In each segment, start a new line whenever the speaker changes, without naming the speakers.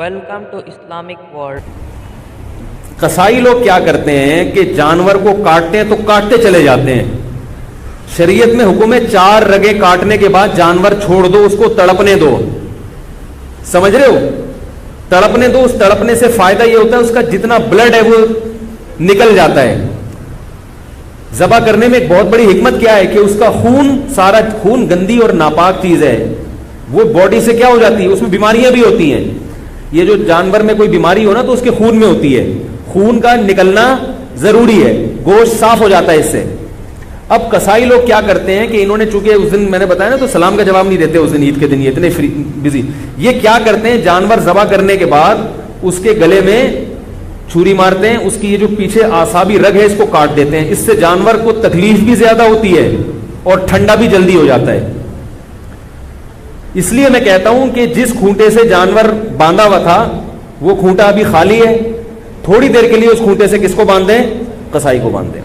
Welcome to Islamic World.
कसाई लोग क्या करते हैं कि जानवर को काटते हैं तो काटते चले जाते हैं। शरीयत में हुक्म है 4 रगे काटने के बाद जानवर छोड़ दो, उसको तड़पने दो। समझ रहे हो? तड़पने दो। उस तड़पने से फायदा यह होता है उसका जितना ब्लड है वो निकल जाता है। ज़बा करने में एक बहुत बड़ी हिकमत क्या है कि उसका खून, सारा खून गंदी और नापाक चीज है, वो बॉडी से क्या हो जाती है, उसमें बीमारियां भी होती हैं। ये जो जानवर में कोई बीमारी हो ना तो उसके खून में होती है, खून का निकलना जरूरी है, गोश्त साफ हो जाता है इससे। अब कसाई लोग क्या करते हैं कि इन्होंने, चूंकि उस दिन मैंने बताया ना तो सलाम का जवाब नहीं देते उस दिन, ईद के दिन, ये इतने बिजी। ये क्या करते हैं, जानवर ज़बा करने के बाद उसके गले में छुरी मारते हैं, उसकी ये जो पीछे आसाबी रग है इसको काट देते हैं। इससे जानवर को तकलीफ भी ज्यादा होती है और ठंडा भी जल्दी हो जाता है। इसलिए मैं कहता हूं कि जिस खूंटे से जानवर बांधा हुआ था वो खूंटा अभी खाली है, थोड़ी देर के लिए उस खूंटे से किसको बांध दें, कसाई को बांध दें।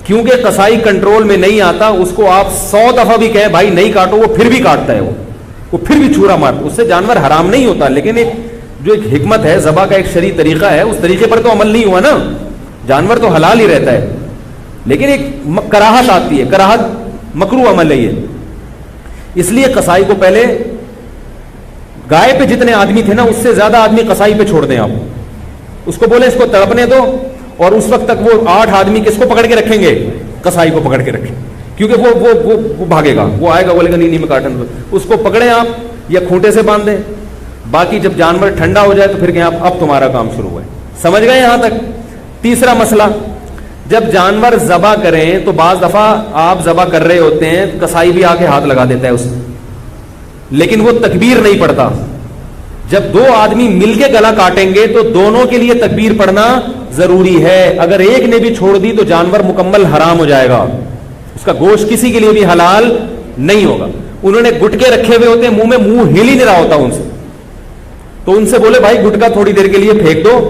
क्योंकि कसाई कंट्रोल में नहीं आता, उसको आप 100 दफा भी कहें भाई नहीं काटो, वो फिर भी काटता है, वो फिर भी छुरा मारता। उससे जानवर हराम नहीं होता, लेकिन एक जो एक हिकमत है, ज़बा का एक शरई तरीका है, उस तरीके पर तो अमल नहीं हुआ ना। जानवर तो हलाल ही रहता है, लेकिन एक कराहत आती है, कराहत मकरूह अमल है ये। इसलिए कसाई को पहले, गाय पे जितने आदमी थे ना उससे ज्यादा आदमी कसाई पे छोड़ दें आप, उसको बोले इसको तड़पने दो, और उस वक्त तक वो 8 आदमी किसको पकड़ के रखेंगे, कसाई को पकड़ के रखें, क्योंकि वो भागेगा, वो आएगा बोलेगा नहीं मैं काटन दो, उसको पकड़े आप या खूंटे से बांध दें। बाकी जब जानवर ठंडा हो जाए तो फिर कहें आप अब तुम्हारा काम शुरू हुआ है। समझ गए यहां तक? तीसरा मसला, जब जानवर ज़बा करें तो बाज दफा आप ज़बा कर रहे होते हैं, कसाई भी आके हाथ लगा देता है उसमें, लेकिन वो तकबीर नहीं पढ़ता। जब 2 आदमी मिलके गला काटेंगे तो दोनों के लिए तकबीर पढ़ना जरूरी है। अगर एक ने भी छोड़ दी तो जानवर मुकम्मल हराम हो जाएगा, उसका गोश्त किसी के लिए भी हलाल नहीं होगा। उन्होंने गुटके रखे हुए होते हैं, मुंह में मुंह हिल ही नहीं रहा होता उनसे, तो उनसे बोले भाई गुटका थोड़ी देर के लिए फेंक दो,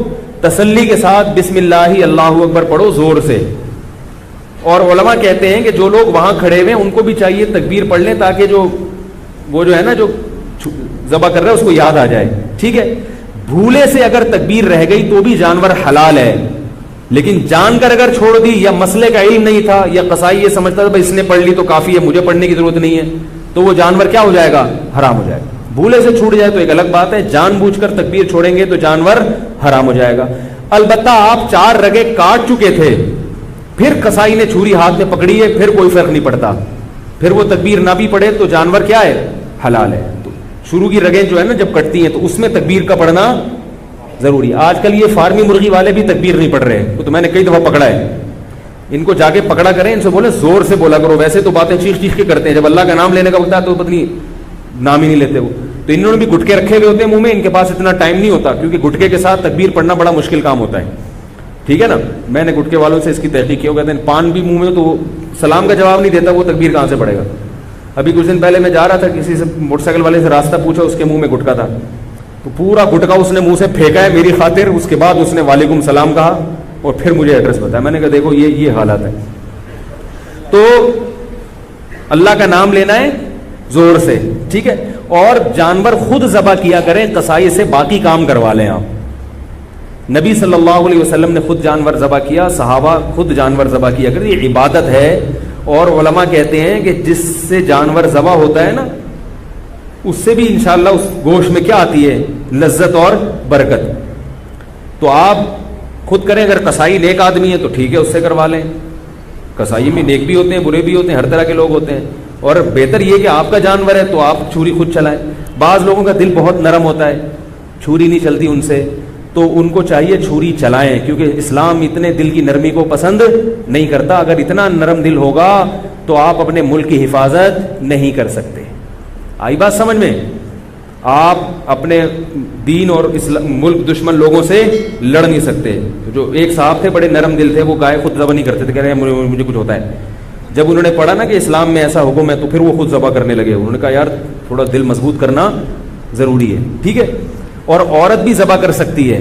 तसल्ली के साथ बिस्मिल्लाही अल्लाहु अकबर पढ़ो जोर से। और उलमा कहते हैं कि जो लोग वहां खड़े हुए हैं उनको भी चाहिए तकबीर पढ़ लें, ताकि वो जो है ना जो ज़बा कर रहा है उसको याद आ जाए। ठीक है, भूले से अगर तकबीर रह गई तो भी जानवर हलाल है, लेकिन जानकर अगर छोड़ दी, या मसले का इल्म नहीं था, या कसाई ये समझता था भाई इसने पढ़ ली तो काफी है, मुझे पढ़ने की जरूरत नहीं है, तो वो जानवर क्या हो जाएगा, हराम हो जाएगा। भूले से छूट जाए तो एक अलग बात है, जानबूझकर तकबीर छोड़ेंगे तो जानवर हराम हो जाएगा। अलबत्ता आप 4 रगे काट चुके थे, फिर कसाई ने छुरी हाथ में पकड़ी है, फिर कोई फर्क नहीं पड़ता, फिर वो तकबीर ना भी पड़े तो जानवर क्या है, हलाल है। तो शुरू की रगें जो है ना जब कटती हैं तो उसमें तकबीर का पढ़ना जरूरी। आजकल ये फार्मी मुर्गी वाले भी तकबीर नहीं पढ़ रहे, तो मैंने कई दफा पकड़ा है, इनको जाके पकड़ा करें, इनसे बोले जोर से बोला करो। वैसे तो बातें चीख चीख के करते हैं, जब अल्लाह का नाम लेने का वक्त आता तो पत्नी नाम ही नहीं लेते वो। तो इन्होंने भी गुटके रखे हुए होते हैं मुंह में, इनके पास इतना टाइम नहीं होता, क्योंकि गुटके के साथ तकबीर पढ़ना बड़ा मुश्किल काम होता है। ठीक है ना, मैंने गुटके वालों से इसकी तहकीक की, हो कहते हैं पान भी मुंह में तो सलाम का जवाब नहीं देता, वो तकबीर कहां से पड़ेगा। अभी कुछ दिन पहले मैं जा रहा था, किसी से मोटरसाइकिल वाले से रास्ता पूछा, उसके मुंह में गुटका था, तो पूरा गुटका उसने मुंह से फेंका है मेरी खातिर। उसके बाद उसने वालेकुम सलाम कहा और फिर मुझे एड्रेस बताया। मैंने कहा देखो ये हालत है। तो अल्लाह का नाम लेना है जोर से, ठीक है। और जानवर खुद ज़बा किया करें, कसाई से बाकी काम करवा लें आप। नबी सल्लल्लाहु अलैहि वसल्लम ने खुद जानवर ज़बा किया, सहाबा खुद जानवर ज़बा किया करें, ये इबादत है। और उलमा कहते हैं कि जिससे जानवर ज़बा होता है ना, उससे भी इंशाअल्लाह उस गोश्त में क्या आती है, लज्जत और बरकत। तो आप खुद करें, अगर कसाई नेक आदमी है तो ठीक है, उससे करवा लें। कसाई में नेक भी होते हैं, बुरे भी होते हैं, हर तरह के लोग होते हैं। और बेहतर ये कि आपका जानवर है तो आप छुरी खुद चलाएं। बाज़ लोगों का दिल बहुत नरम होता है, छुरी नहीं चलती उनसे, तो उनको चाहिए छुरी चलाएं, क्योंकि इस्लाम इतने दिल की नरमी को पसंद नहीं करता। अगर इतना नरम दिल होगा तो आप अपने मुल्क की हिफाजत नहीं कर सकते। आई बात समझ में? आप अपने दीन और मुल्क दुश्मन लोगों से लड़ नहीं सकते। जो एक साहब थे बड़े नरम दिल थे, वो गाय खुद ज़बा नहीं करते थे, कह रहे हैं मुझे कुछ होता है। जब उन्होंने पढ़ा ना कि इस्लाम में ऐसा हुक्म है तो फिर वो खुद ज़बा करने लगे। उन्होंने कहा यार थोड़ा दिल मजबूत करना ज़रूरी है, ठीक है। और औरत भी ज़बा कर सकती है,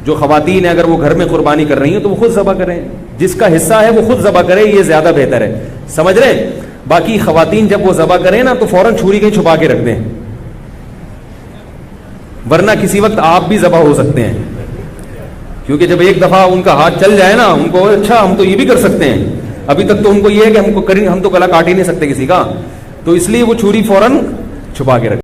जो ख़वातीन है अगर वो घर में कुर्बानी कर रही हैं तो वो खुद ज़बा करें, जिसका हिस्सा है वो खुद ज़बा करे, ये ज़्यादा बेहतर है। समझ रहे? बाकी ख़वातीन जब वो ज़बा करें ना तो फौरन छुरी कहीं छुपा के रख दें, ورنہ کسی وقت آپ بھی ذبح ہو سکتے ہیں. کیونکہ جب ایک دفعہ ان کا ہاتھ چل جائے نا, ان کو اچھا ہم تو یہ بھی کر سکتے ہیں, ابھی تک تو ان کو یہ ہے کہ ہم تو گلا کاٹ ہی نہیں سکتے کسی کا, تو اس لیے وہ چھری فوراً چھپا کے رکھتے.